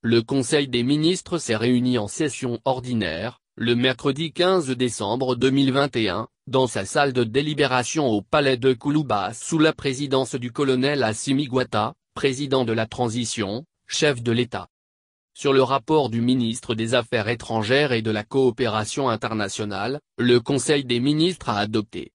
Le Conseil des ministres s'est réuni en session ordinaire, le mercredi 15 décembre 2021, dans sa salle de délibération au palais de Kouloubas sous la présidence du colonel Assimi Goïta, président de la transition, chef de l'État. Sur le rapport du ministre des Affaires étrangères et de la coopération internationale, le Conseil des ministres a adopté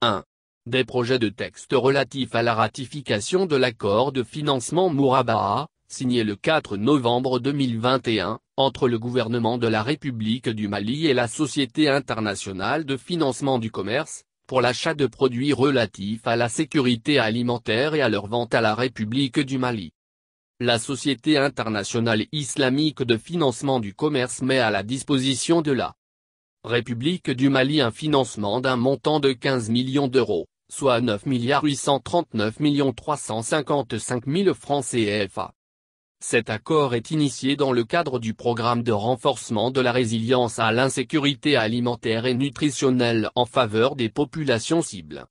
1. Des projets de texte relatifs à la ratification de l'accord de financement Mourabaha, signé le 4 novembre 2021, entre le gouvernement de la République du Mali et la Société internationale de financement du commerce, pour l'achat de produits relatifs à la sécurité alimentaire et à leur vente à la République du Mali. La Société internationale islamique de financement du commerce met à la disposition de la République du Mali un financement d'un montant de 15 millions d'euros, soit 9 839 355 000 francs CFA. Cet accord est initié dans le cadre du programme de renforcement de la résilience à l'insécurité alimentaire et nutritionnelle en faveur des populations cibles.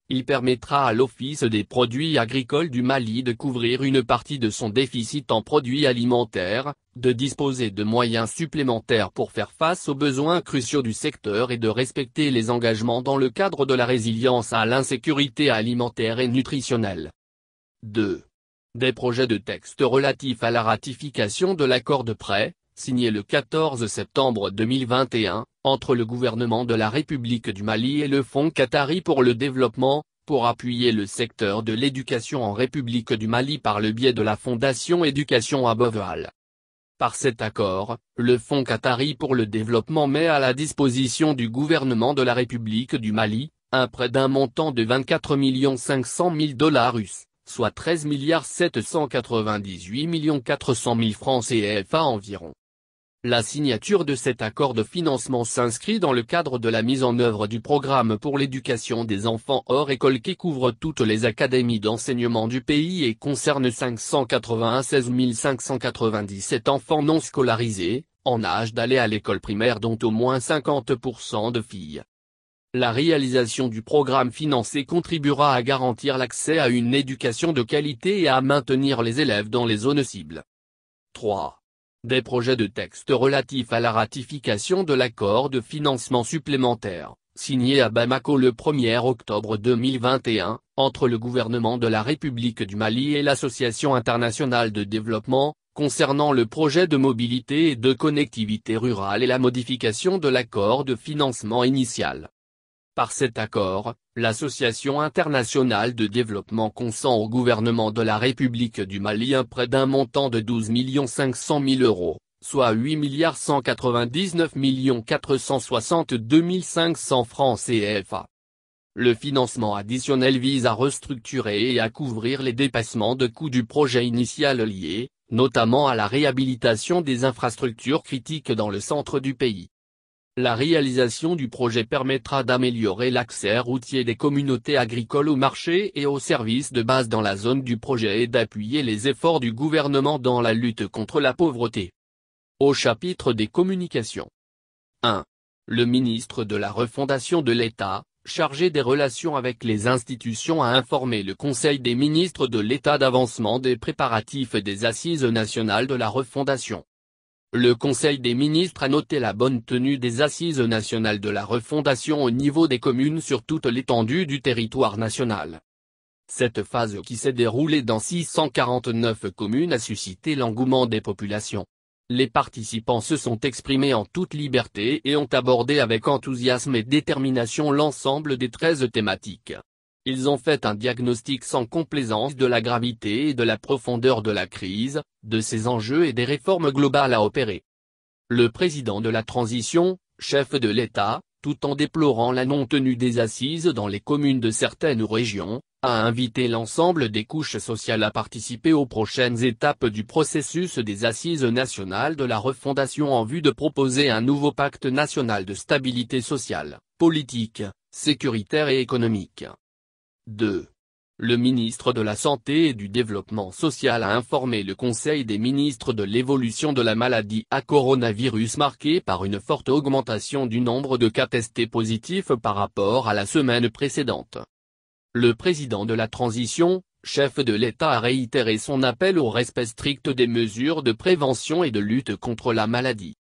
Il permettra à l'Office des produits agricoles du Mali de couvrir une partie de son déficit en produits alimentaires, de disposer de moyens supplémentaires pour faire face aux besoins cruciaux du secteur et de respecter les engagements dans le cadre de la résilience à l'insécurité alimentaire et nutritionnelle. 2. Des projets de texte relatifs à la ratification de l'accord de prêt, signé le 14 septembre 2021, entre le gouvernement de la République du Mali et le Fonds qatari pour le développement, pour appuyer le secteur de l'éducation en République du Mali par le biais de la Fondation Éducation à Boval. Par cet accord, le Fonds qatari pour le développement met à la disposition du gouvernement de la République du Mali, un prêt d'un montant de 24 500 000 dollars US, soit 13 798 400 000 francs CFA environ. La signature de cet accord de financement s'inscrit dans le cadre de la mise en œuvre du programme pour l'éducation des enfants hors école qui couvre toutes les académies d'enseignement du pays et concerne 596 597 enfants non scolarisés, en âge d'aller à l'école primaire dont au moins 50% de filles. La réalisation du programme financé contribuera à garantir l'accès à une éducation de qualité et à maintenir les élèves dans les zones cibles. 3. Des projets de texte relatifs à la ratification de l'accord de financement supplémentaire, signé à Bamako le 1er octobre 2021, entre le gouvernement de la République du Mali et l'Association internationale de développement, concernant le projet de mobilité et de connectivité rurale et la modification de l'accord de financement initial. Par cet accord, l'Association internationale de développement consent au gouvernement de la République du Mali un prêt d'un montant de 12 500 000 euros, soit 8 199 462 500 francs CFA. Le financement additionnel vise à restructurer et à couvrir les dépassements de coûts du projet initial liés, notamment à la réhabilitation des infrastructures critiques dans le centre du pays. La réalisation du projet permettra d'améliorer l'accès routier des communautés agricoles au marché et aux services de base dans la zone du projet et d'appuyer les efforts du gouvernement dans la lutte contre la pauvreté. Au chapitre des communications. 1. Le ministre de la refondation de l'État, chargé des relations avec les institutions a informé le Conseil des ministres de l'état d'avancement des préparatifs des Assises nationales de la refondation. Le Conseil des ministres a noté la bonne tenue des Assises nationales de la refondation au niveau des communes sur toute l'étendue du territoire national. Cette phase qui s'est déroulée dans 649 communes a suscité l'engouement des populations. Les participants se sont exprimés en toute liberté et ont abordé avec enthousiasme et détermination l'ensemble des 13 thématiques. Ils ont fait un diagnostic sans complaisance de la gravité et de la profondeur de la crise, de ses enjeux et des réformes globales à opérer. Le président de la transition, chef de l'État, tout en déplorant la non-tenue des assises dans les communes de certaines régions, a invité l'ensemble des couches sociales à participer aux prochaines étapes du processus des assises nationales de la refondation en vue de proposer un nouveau pacte national de stabilité sociale, politique, sécuritaire et économique. 2. Le ministre de la Santé et du Développement social a informé le Conseil des ministres de l'évolution de la maladie à coronavirus marquée par une forte augmentation du nombre de cas testés positifs par rapport à la semaine précédente. Le président de la transition, chef de l'État a réitéré son appel au respect strict des mesures de prévention et de lutte contre la maladie.